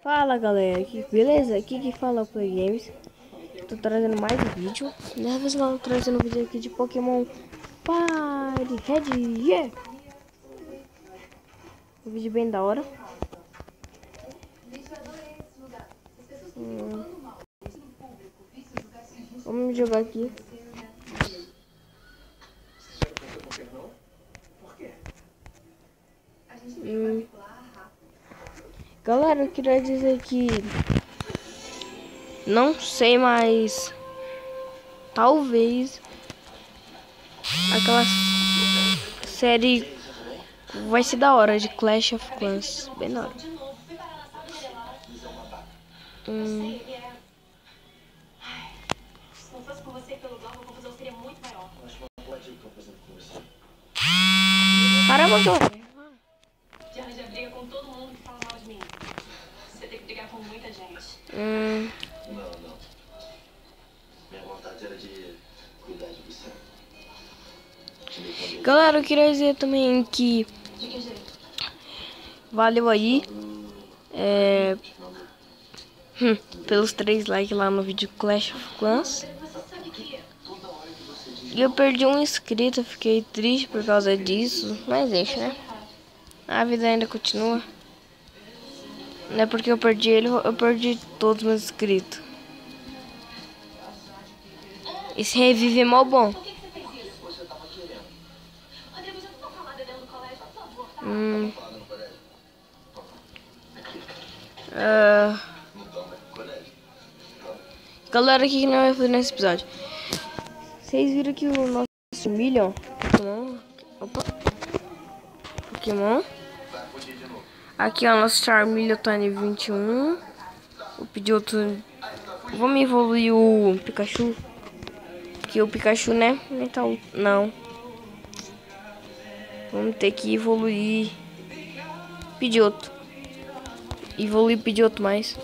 Fala galera, beleza? Aqui que fala o Play Games. Tô trazendo mais um vídeo. Dessa vez eu tô trazendo um vídeo aqui de Pokémon Fire Red, yeah! Um vídeo bem da hora. Vamos jogar aqui. Galera, eu queria dizer que não sei, mas talvez aquela série vai ser da hora de Clash of Clans, bem da hora. Caramba, Já briga com todo mundo que fala mal de mim. Você tem que brigar com muita gente. Não. Minha vontade era de cuidar de você. Galera, eu queria dizer também que De que jeito? valeu aí pelos 3 likes lá no vídeo Clash of Clans. E eu perdi um inscrito, fiquei triste por causa disso, mas deixa, né? A vida ainda continua. Não é porque eu perdi ele, eu perdi todos os meus inscritos. Esse revive é mó bom. Galera, o que nós vamos fazer nesse episódio? Vocês viram que o nosso Million Pokémon. Aqui ó, nosso Charmeleon tá em 21. Eu pedi outro. Vamos evoluir o Pikachu. Que o Pikachu, né? Não. Vamos ter que evoluir. Pedir outro. Evoluir, pedir outro mais.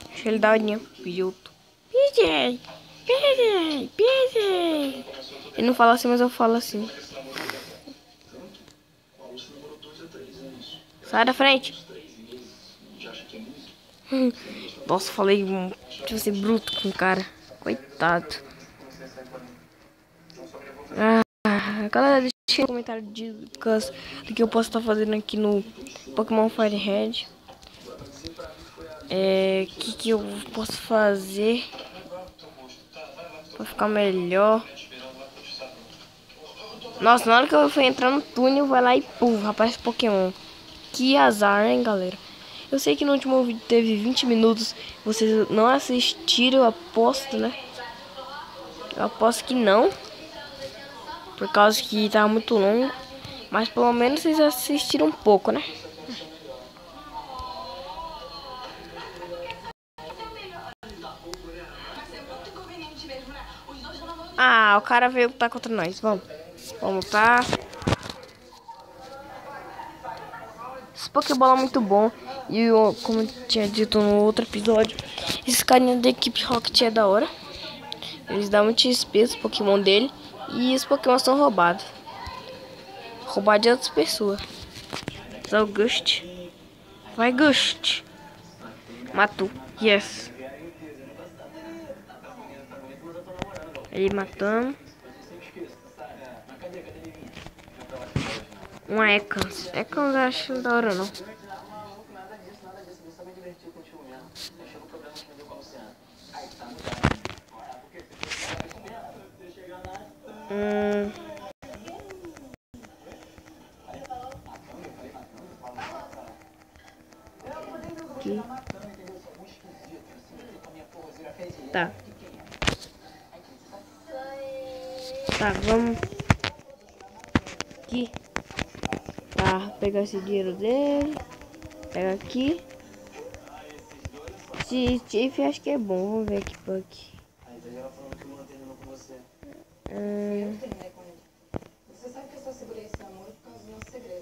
Deixa ele dar dinheiro. Pedir outro. Pedir. Ele não fala assim, mas eu falo assim. Sai da frente. Nossa, falei deixa eu ser bruto com o cara. Coitado. Galera, deixa um comentário de dicas do que eu posso estar fazendo aqui no Pokémon Fire Red. Que eu posso fazer pra ficar melhor. Nossa, na hora que eu for entrar no túnel, vai lá e pum, aparece Pokémon. Que azar, hein, galera? Eu sei que no último vídeo teve 20 minutos. Vocês não assistiram, eu aposto, né? Eu aposto que não. Por causa que tava muito longo. Mas pelo menos vocês assistiram um pouco, né? Ah, o cara veio lutar contra nós. Vamos lutar. Esse Pokébola é muito bom. E eu, como eu tinha dito no outro episódio, esse carinha da equipe Rocket é da hora. Eles dão muito XP os Pokémon dele. E os Pokémon são roubados. Roubados de outras pessoas. Só o Gust. Vai, Gust. Matou. Yes. Aí matamos. Um Ekans. Ekans eu acho da hora não. Aqui. Tá, vamos aqui. Tá, pegar esse dinheiro dele. Pega aqui. Chief acho que é bom. Vamos ver aqui por aqui.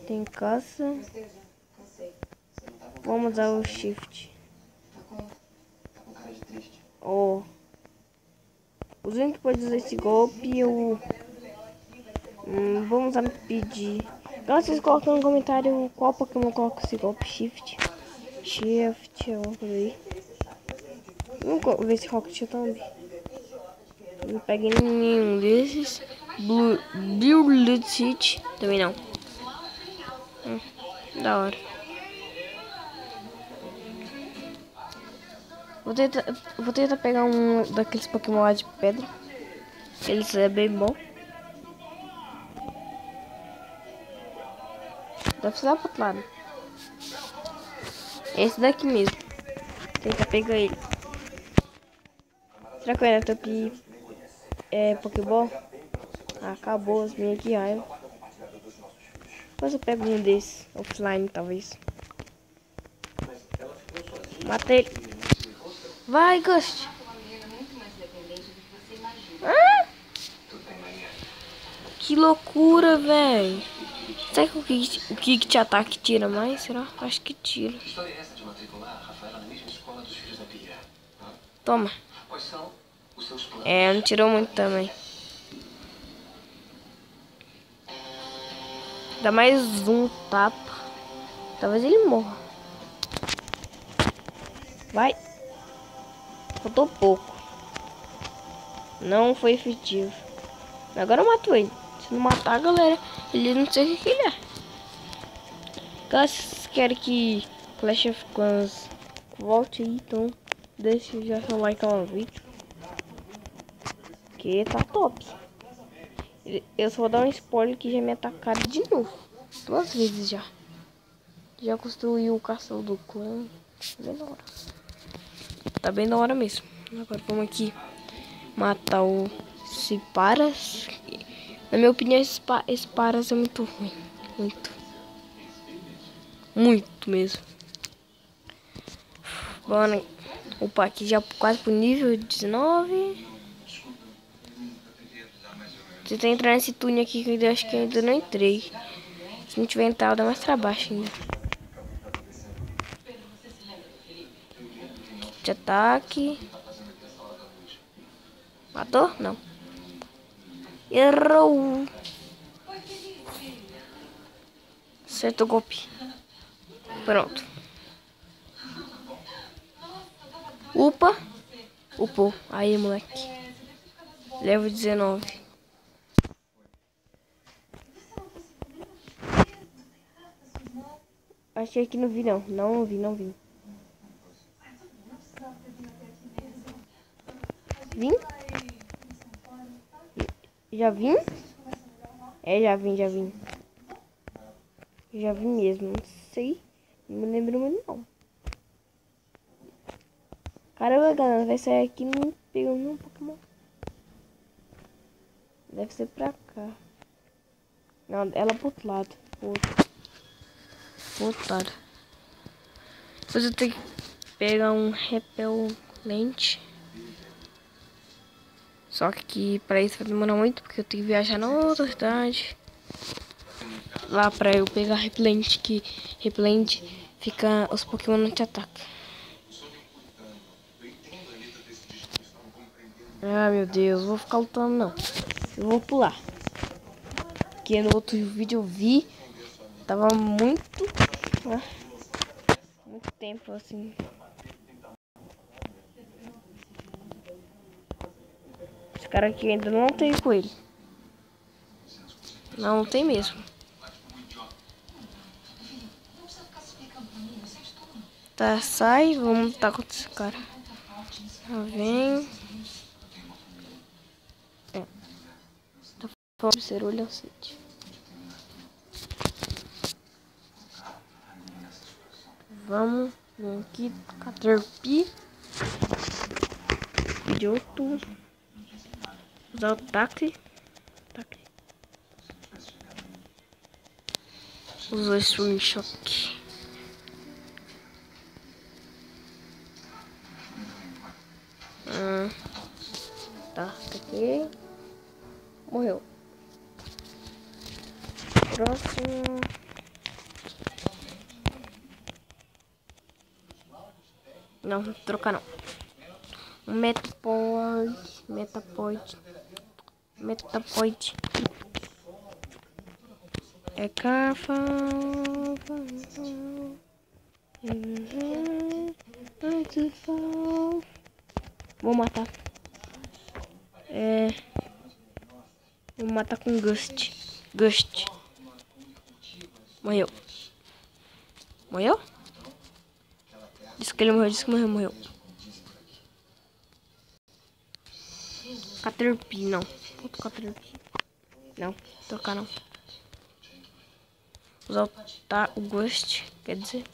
Tem caça. Vamos usar o shift. Oh. Os únicos que pode usar esse golpe eu vamos pedir. Então vocês colocam no comentário qual Pokémon coloca esse golpe shift. Shift, alguma coisa aí. Vamos ver se Rocket também. Não peguei nenhum desses. Blue City também não. Da hora. Vou tentar pegar um daqueles Pokémon lá de pedra. Eles é bem bom. Deve ser lá pro outro lado. Esse daqui mesmo. Tenta pegar ele. Será que eu ainda tô aqui? Pokéball? Ah, acabou as minhas aqui, raiva. Depois eu pego um desses. Offline, talvez. Matei ele. Vai, Ghost. Ah! Que loucura, velho. Será que o Kick te ataca e tira mais? Será? Acho que tira. Toma. Não tirou muito também. Dá mais um tapa. Talvez ele morra. Vai. Faltou pouco. Não foi efetivo. Agora eu mato ele. Se não matar, galera, ele não sei o que ele é. Caso vocês querem que Clash of Clans volte aí, então deixa já seu like no vídeo. Que tá top. Eu só vou dar um spoiler que já me atacaram de novo. 2 vezes já. Já construiu o castelo do clã. Bem da hora. Tá bem da hora mesmo. Agora vamos aqui matar o Ciparas. Na minha opinião, esse Paras é muito ruim. Muito mesmo. Bora upar aqui já quase pro nível 19. Você tá entrando nesse túnel aqui que eu acho que ainda não entrei. Se não tiver entrado, dá mais trabalho ainda. De ataque. Matou? Não. Errou. Acertou o golpe. Pronto. Upa. Upou. Aí, moleque. Level 19. Achei que não vi, não. Não vi. Vim? Já vim? Já vim. Já vim mesmo. Não sei. Não me lembro muito, não. Caramba, galera. Vai sair aqui não pegou nenhum Pokémon. Deve ser pra cá. Não, ela pro outro lado. Pro outro lado. Depois eu tenho que pegar um repelente. Só que pra isso vai demorar muito, porque eu tenho que viajar na outra cidade. Lá pra eu pegar repelente, que repelente fica, os Pokémon não te atacam. Ah, meu Deus, vou ficar lutando não. Eu vou pular. Porque no outro vídeo eu vi, tava muito tempo assim. Esse cara aqui ainda não tem com ele. Não tem mesmo. Tá, sai. Vamos lutar contra esse cara. Vem. Tá falando ser olho sede. Vamos aqui. Caterpie. Idioto. Usar o ataque. Usou esse Swing Shock. Tá, aqui. Morreu. Próximo. Não, trocar não. Metapoid. É Cafa. Vou matar. Vou matar com Gust. Gust. Morreu. Morreu? Disse que ele morreu, disse que morreu. Caterpie, não. Outro Caterpie. Não, trocar não. Usar o Ghost, quer dizer.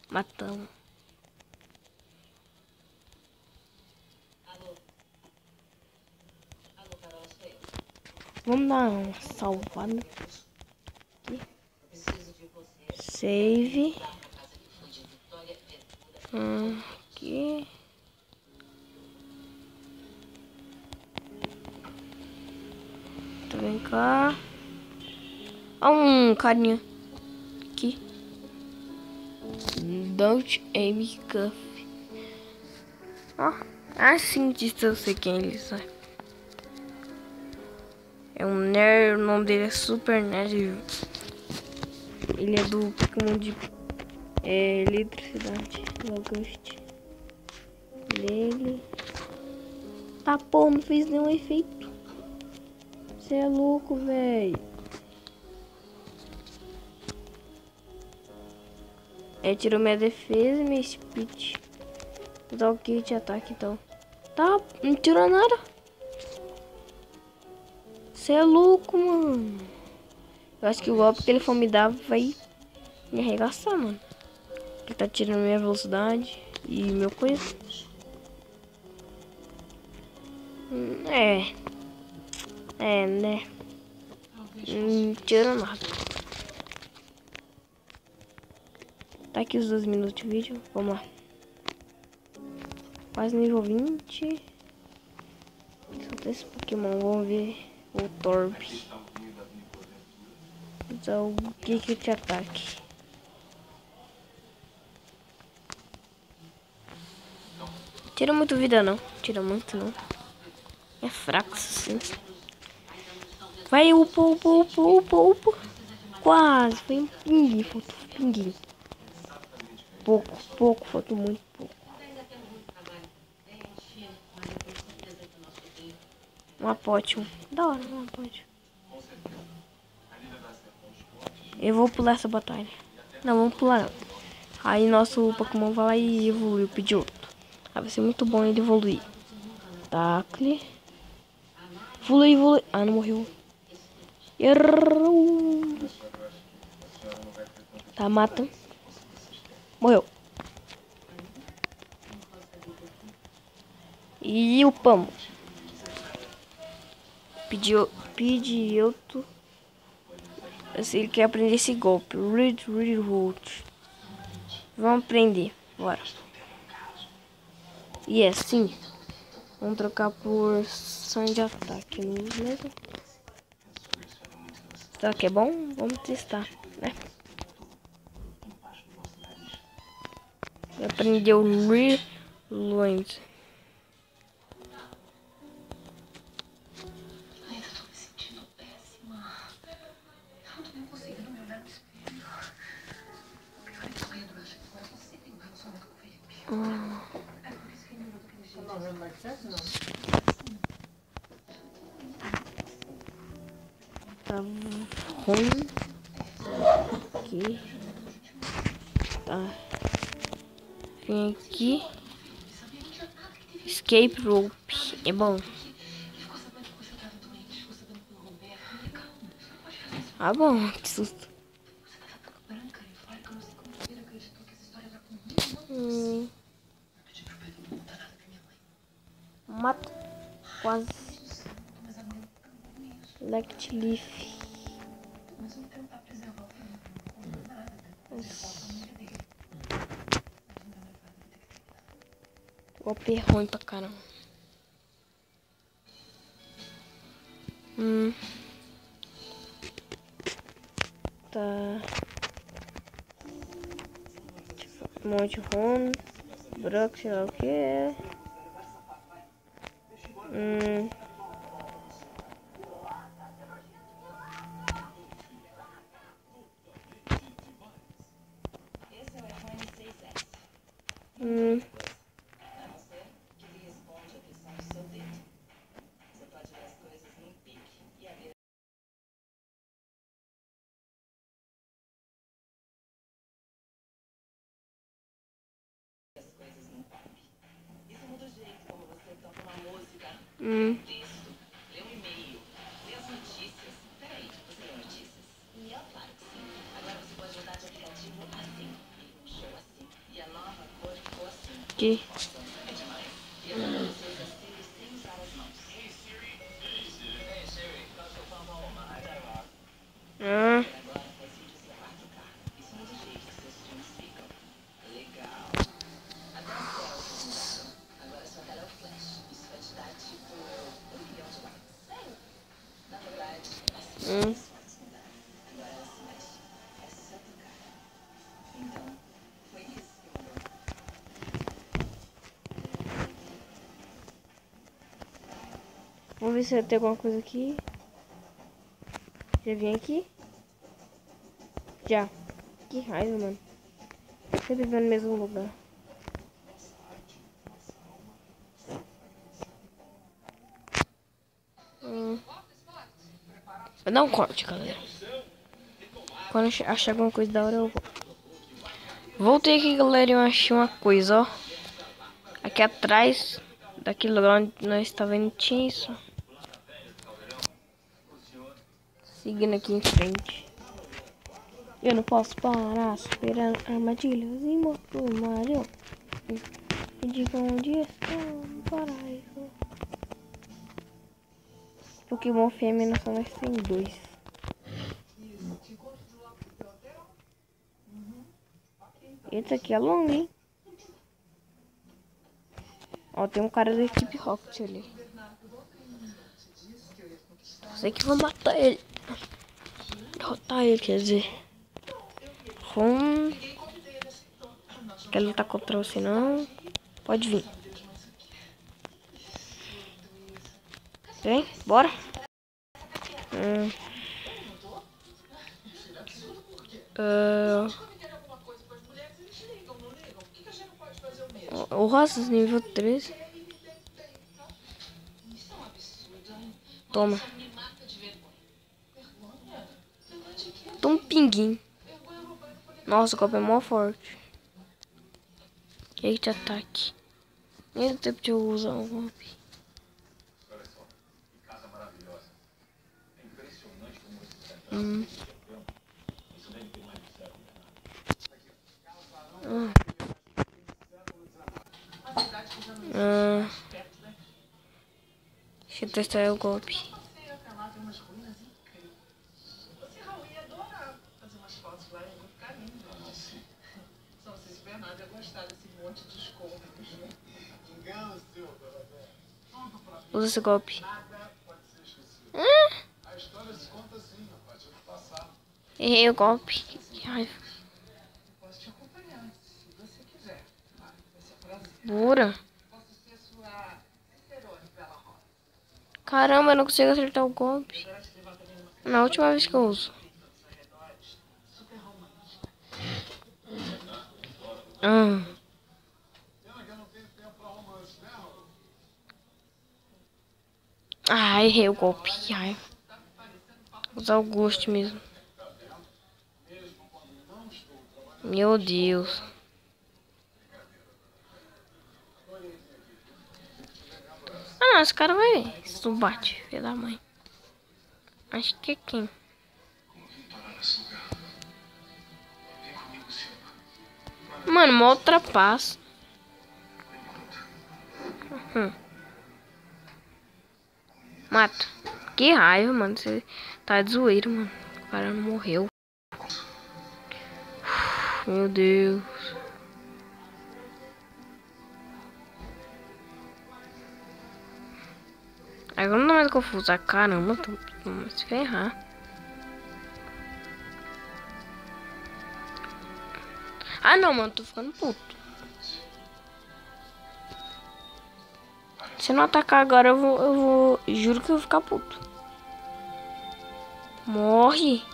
Matamos. Vamos dar uma salvada. Aqui. Save. Aqui. Tá, vem cá. Um carinha aqui. Don't aim cuff. Assim disso eu sei quem ele é. É um nerd, o nome dele é Super Nerd. Ele é do Pokémon de eletricidade. Ghost. Dele. Tá, pô, não fez nenhum efeito. Você é louco, velho. Tirou minha defesa e minha speed. Vou dar o kit de ataque então. Tá, não tirou nada. Você é louco, mano. Eu acho que o golpe que ele for me dar vai me arregaçar, mano. Ele tá tirando minha velocidade e meu coisa. Né? Não tirou nada. Tá aqui os 2 minutos de vídeo. Vamos lá. Quase nível 20. Só esse Pokémon. Vamos ver o Torb. Usar o que te ataque. Tira muito vida não. Tira muito não. É fraco assim. Vai, upa. Quase. Foi um pinguim. Faltou um pinguim. Pouco. Faltou muito pouco. Uma pote. Da hora, uma pote. Eu vou pular essa batalha. Não, vamos pular não. Aí nosso Pokémon vai lá e evolui, pedir outro. Aí vai ser muito bom ele evoluir. Tacle. Evolui. Ah, não morreu. Errou. Tá, mata. Morreu. E upamos. Pedi outro. Ele quer aprender esse golpe. Read Root. Vamos aprender. Bora. E é sim. Vamos trocar por sangue de ataque. Não é mesmo? Será que é bom? Vamos testar, né? Aprendeu Reload. Tá ruim. Aqui. Tá. Vem aqui. Escape rope. É bom. Ah, bom. Que susto. Mata. Quase. Lect Leaf. Golpe ruim pra caramba. Tá. Monte Ron. Brock, sei lá o que é. Hum. Lê um e-mail. Lê as notícias. Peraí, você lê notícias? Claro que sim. Agora você pode mudar de aplicativo assim. E puxou assim. E a nova cor ficou assim. Que? É demais. E agora você usa Siri sem usar as mãos. Ah. Agora faz vídeos em 4K. Isso muda o jeito que seus filmes ficam. Legal. Até as telas mudaram. Agora sua tela é o flash. Isso vai te dar tipo 1 milhão de likes. Sério? Na verdade, as Hum. fotos mudaram. Agora ela se mexe. É só tocar. Então, foi isso que mudou. Vamos ver se vai ter alguma coisa aqui. Já vim aqui? Já. Que raiva, mano. Sempre vendo no mesmo lugar. Vai dar um corte, galera. Quando eu achar alguma coisa da hora, eu volto. Voltei aqui, galera, e eu achei uma coisa, ó. Aqui atrás, daquele lugar onde nós estávamos indo, tinha isso. Seguindo aqui em frente. Eu não posso parar, superando armadilhas e moto Mario. Me diga onde estão, paraíso. Pokémon fêmea só nós tem 2. Esse aqui é longo, hein? Ó, tem um cara da equipe Rocket ali. Sei que vou matar ele. Derrotar ele, quer dizer. Quer lutar contra você não? Pode vir. Vem, bora. O Rosas nível 13. Toma. Toma um pinguim. Nossa, o golpe é mó forte. Eita, ataque. Nem dá tempo de eu usar um golpe. Deixa eu testar o golpe. Usa esse golpe. Errei o golpe. Que raiva. Bora. Caramba, eu não consigo acertar o golpe. Na última vez que eu uso. Ah, errei o golpe. Que raiva. Vou usar o Ghost mesmo. Meu Deus. Ah, não, esse cara vai ver. Se tu bate, filho da mãe. Acho que é quem? Mano, mó ultrapasso. Mata. Que raiva, mano. Você tá de zoeira, mano. O cara não morreu. Meu Deus. Agora não é mais confuso. Caramba, tô vamos se ferrar. Ah, não, mano. Tô ficando puto. Se eu não atacar agora, eu vou... Juro que eu vou ficar puto. Morre.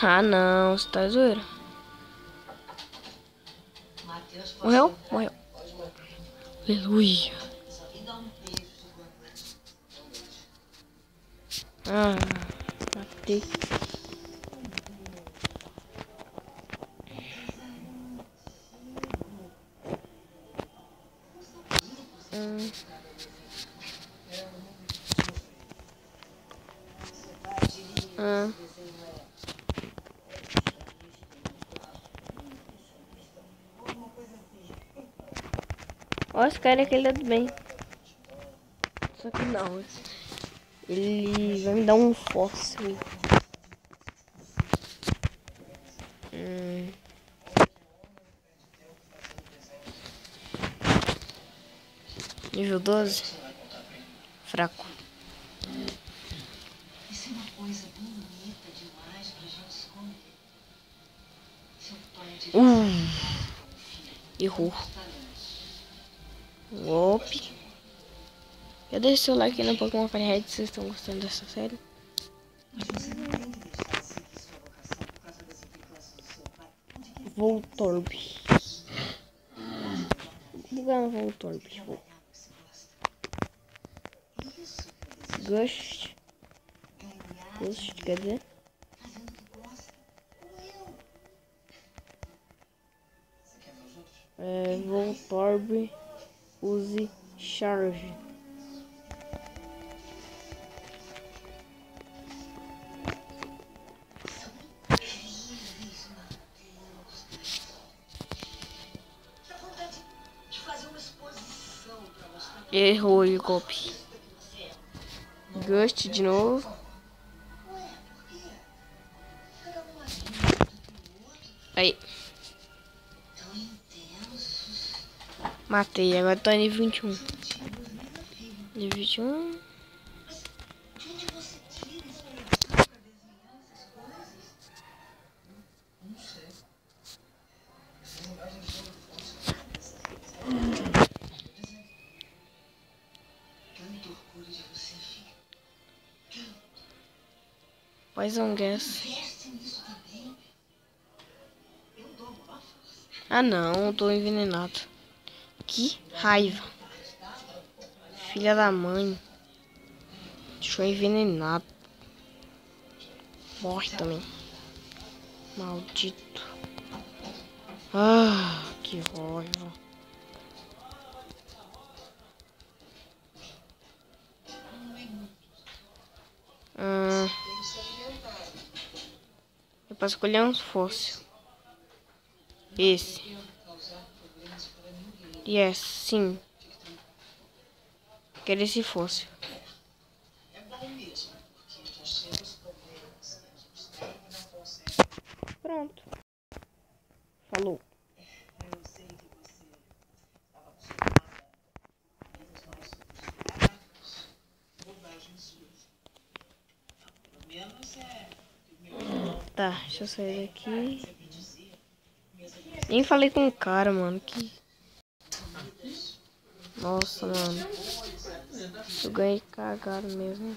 Ah, não. Você tá zoeira. Morreu? Morreu. Aleluia. Ah, matei. Ah. Ó, esse cara aqui, ele tá tudo bem. Só que não. Ele vai me dar um fóssil. Nível 12. Fraco. Isso é uma coisa bonita demais pra gente esconder. Seu pai de Errou. Golpe. Já deixa seu like aí no Pokémon Firehead se vocês estão gostando dessa série. Mas você não tem que deixar de seguir sua vocação por causa das implicâncias do seu pai. Onde quer Voltorb. Vou ganhar um Voltorb. que você gosta? Isso que eu desejo. Ghost. Ganhar Ghost, quer dizer? fazendo o que gosta. Como eu. Você quer ver os outros? Voltorb. Use Charge. Incríveis, Mateus. Dá vontade de fazer uma exposição pra mostrar Errou o golpe. que você é. Ghost de novo. Ué, por quê? Cada um mais lindo do que o outro. Aí, Tão intensos. matei. Agora tô nível 21. Sentidos, minha filha. Nível 21. Mas de onde você tira inspiração pra desenhar essas coisas? Não sei. Tanto orgulho de você, filho. Poison Gas. Investe nisso também. Eu dou uma força. Ah não, tô envenenado. Que raiva. Filha da mãe. Deixou envenenado. Morre também. Maldito. Ah, que raiva. Eu posso escolher uns fósseis. Esse. Yes, sim. Quero esse fóssil. É bom mesmo, porque já chega os problemas que a gente tem e não consegue. Pronto. Falou. Eu sei que você estava acostumada a erros mais sofisticados, bobagens suas. Pelo menos é o meu irmão Tá, deixa eu sair daqui. sempre dizia. Nem falei com o cara, mano. Que... Nossa, mano. Eu ganhei cagado mesmo.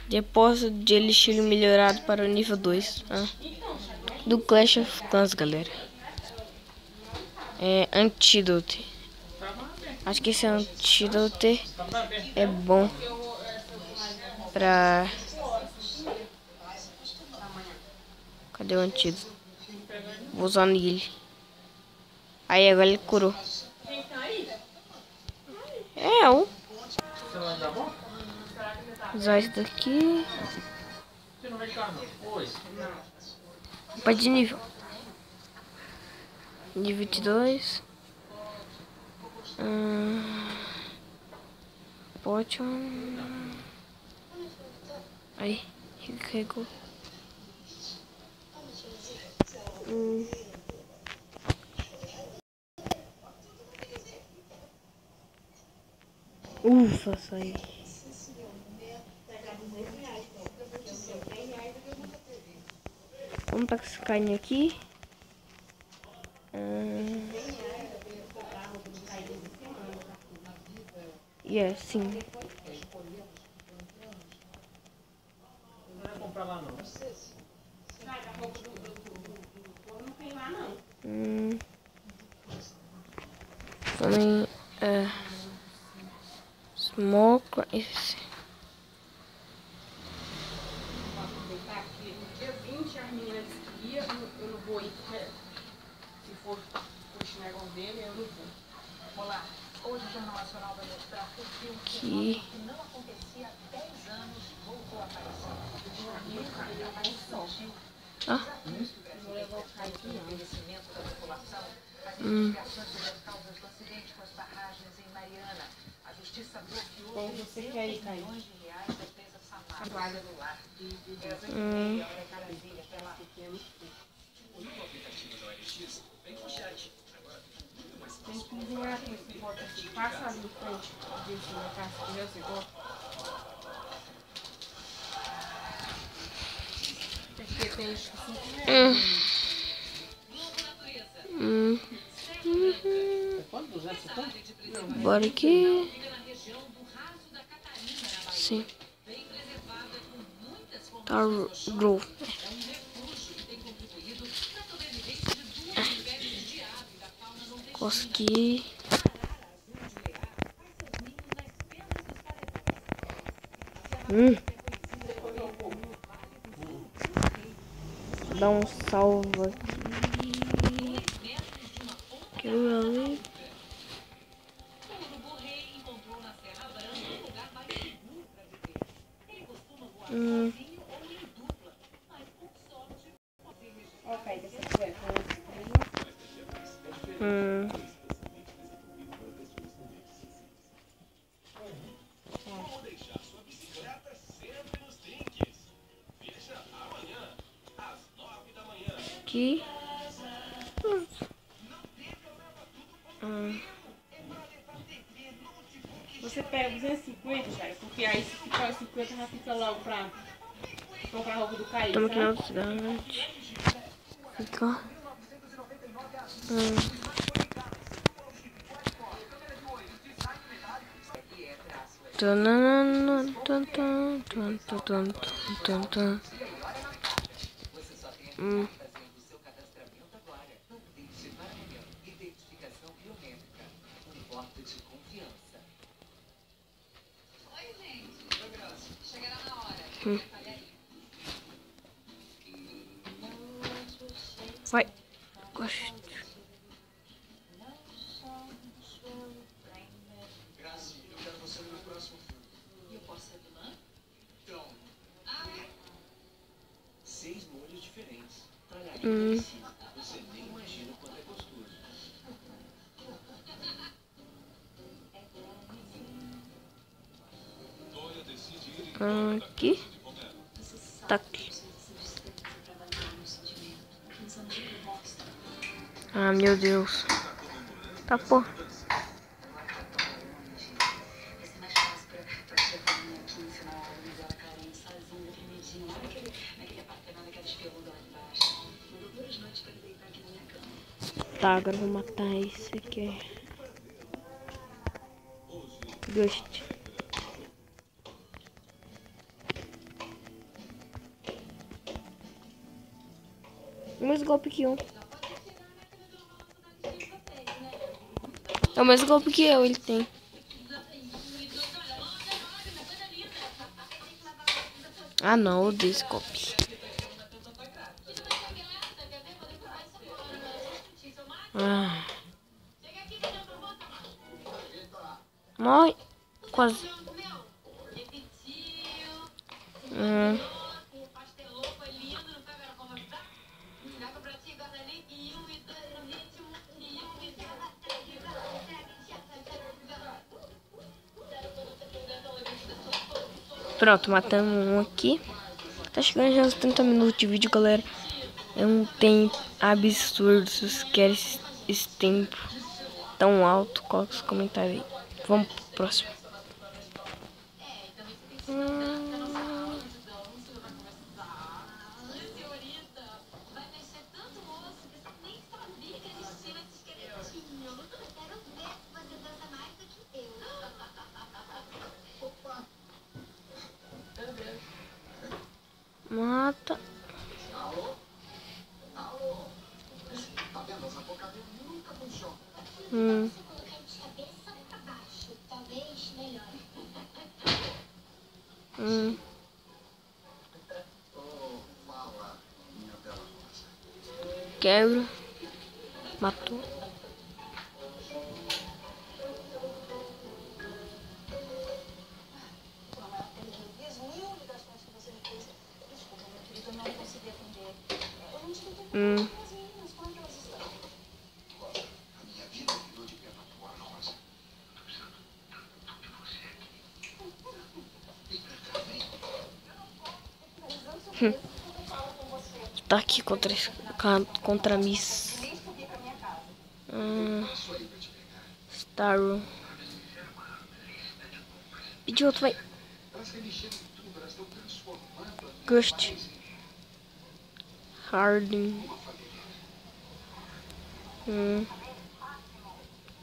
Depósito de elixir melhorado para o nível 2. Do Clash of Clans, galera. É Antídote. Acho que esse Antídote é bom pra... Cadê o antídoto? Vou usar nele. Aí agora ele curou. É, ó. Usar esse daqui. Opa de nível. Nível 22. Potion. Aí, recarregou. Ufa, saí. Vamos tacar esse carne aqui. Yeah, sim. Não vai comprar lá não. Também smoke. Esse. No dia 20 a menina disse que ia, eu não vou ir, se for esse negócio dele, eu não vou. Olá, hoje o Jornal Nacional vai mostrar o filme Aqui. que não acontecia há 10 anos voltou a aparecer. Ah. Envelhecimento da população, as investigações sobre as causas do acidente com as barragens em Mariana. A justiça bloqueou milhões de reais da empresa Samar celular. Essa ideia é maravilha, até lá. Tem que cozinhar com esse bota aqui. Passa ali em frente, desse na casa que você gosta. Porque tem isso assim. Quanto? 250? Bora aqui. Sim. Tá Grove. Consegui. Dá um salve aqui. Quero ir ali. Ok, deixa eu ver. Aqui. Você pega 250, cara, porque aí se ficar 50 já fica logo pra comprar roupa do Caí, Estamos aqui na sabe? outra cidade. Fica. Você só tem a fazendo o seu cadastramento agora. Dente Maranhão. Identificação biométrica. Um voto de confiança. Oi, gente. Oi, Graça. Chegaram na hora. Olha aí. Vai. Gosto. Graça, eu quero você no meu próximo filme. E eu posso ser vilã? Então, Ah, é? 6 molhos diferentes. Talharinho em cima. Você nem imagina o quanto é gostoso. Aqui. Tá aqui. Ah, meu Deus. Tá, pô. Vai ser mais fácil pra você vir aqui ensinar a aula, mas ela carente, sozinha, tremidinha, naquele apartamento, naquela espelura lá embaixo. Mandou 2 noites pra ele deitar aqui na minha cama. Tá, agora eu vou matar esse aqui. Ghost. O mesmo golpe que um. É o mesmo golpe que eu, ele tem. Ah não, eu odeio esse golpe. Morre. Quase. Pronto, matamos um aqui. Tá chegando já aos 30 minutos de vídeo, galera. É um tempo absurdo. Se vocês querem esse tempo tão alto, coloca os comentários aí. Vamos pro próximo. Mata. Tá vendo? Essa porcaria nunca funciona. Fala, minha bela moça. Quebra. Matou. Hum. Tá aqui contra a Miss. Star. Pediu outro, vai. Ghost. Harding.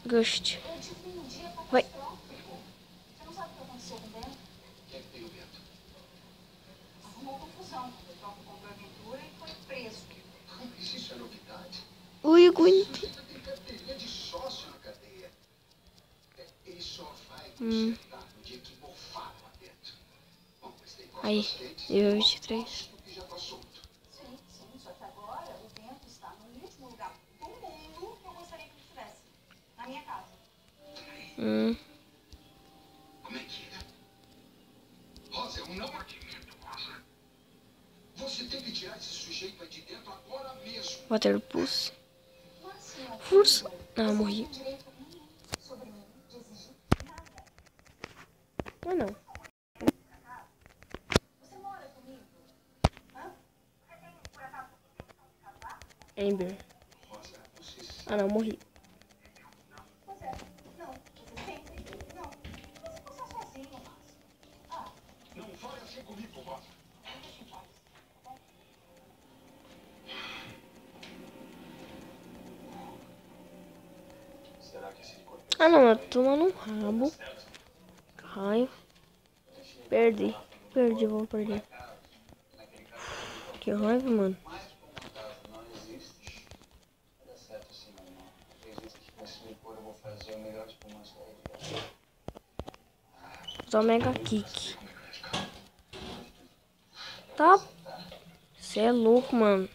Ghost. Vai. Você não sabe o que aconteceu com o Bento? Quem é que tem o Bento? Arrumou confusão. O Troco comprou a aventura e foi preso. Mas isso é novidade. Ui, Gwen. Você ainda tem carteirinha de sócio na cadeia. Ele só vai consertar no dia que morfar lá dentro. Bom, mas tem Aí, Costa nível 23. que já tá solto. Sim, sim. Só que agora o Bento está no último lugar do mundo que eu gostaria que ele estivesse. Na minha casa. Como é que é? Rosa, eu não admito, Rosa. Você tem que tirar esse sujeito aí de dentro agora mesmo. Water Pulse. Mas, senhor, Força. Ah, morri. não tem direito nenhum sobre mim de exigir nada. Ah, não. Você mora comigo? Hã? Amber. Rosa, você Ah, não, morri. Pois é. Não. Você sempre. Não. Você passar sozinho, Márcio. Ah, não fale assim comigo, Rosa. deixa em paz. Será que esse licor Ah, não, eu tô tomando um rabo. Raiva. Perdi. Perdi, vou perder. Que raiva, mano. não existe? Vai dar certo assim, meu irmão. Acredito que com esse licor eu vou fazer o melhor espumante da região. Só Mega Kick. Tá. Cê é louco, mano.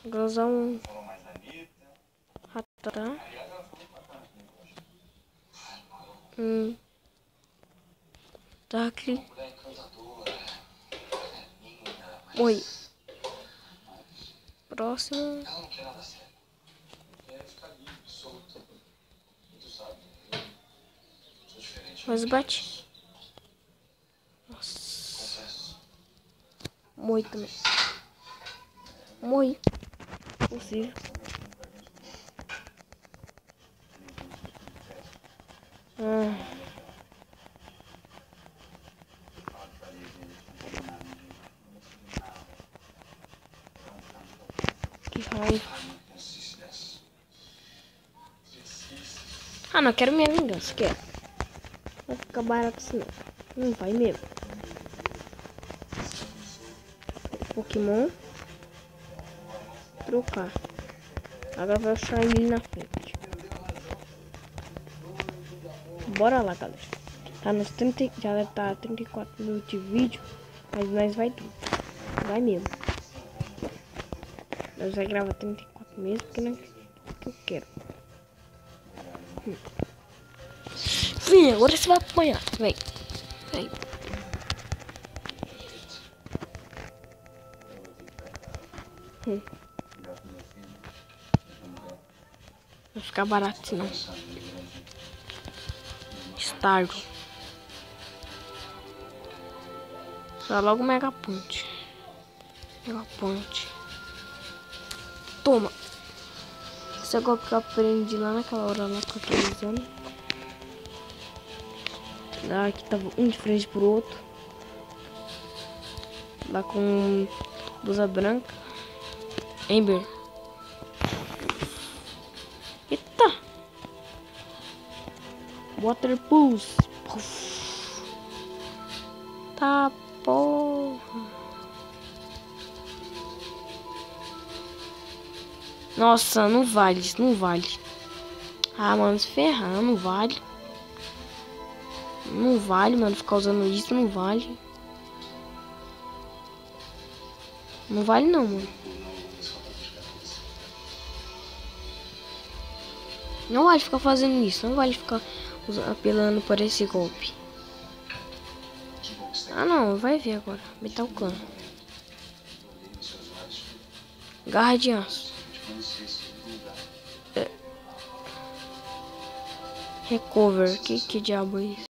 Vou usar um. Ratata. Darkly. Oi. Próximo. Ela não quer nada sério. Quer ficar livre, solto. E tu sabe, eu sou diferente. Mas bate. Nossa. Confesso. Morri também. Morri. Possível. Que raiva. Ah, não quero minha vingança, quero. Vai ficar barato assim não. Não vai mesmo. Pokémon. Trocar. Agora vai o Shiny na frente. Bora lá, galera. Tá nos 30, já deve estar 34 minutos de vídeo. Mas nós vai tudo. Vai mesmo. Nós vai gravar 34 mesmo, porque não é que eu quero. Vem, agora você vai apanhar. Vem. Vem. Vai ficar barato assim, não. Stargo. Só logo Mega Punch. Mega Punch. Toma. Esse é o golpe que eu aprendi lá naquela hora lá com aqueles anos. Lá que tava um de frente pro outro. Lá com blusa branca. Amber. Eita. Water Pulse. Tá, porra. Nossa, não vale, não vale. Ah, mano, se ferrar, não vale. Não vale, mano, ficar usando isso, não vale. Não vale não, mano. Não vale ficar fazendo isso, não vale ficar apelando por esse golpe. Ah não, vai ver agora. Metal Clan. Garra de aço. Recover. Que diabo é isso?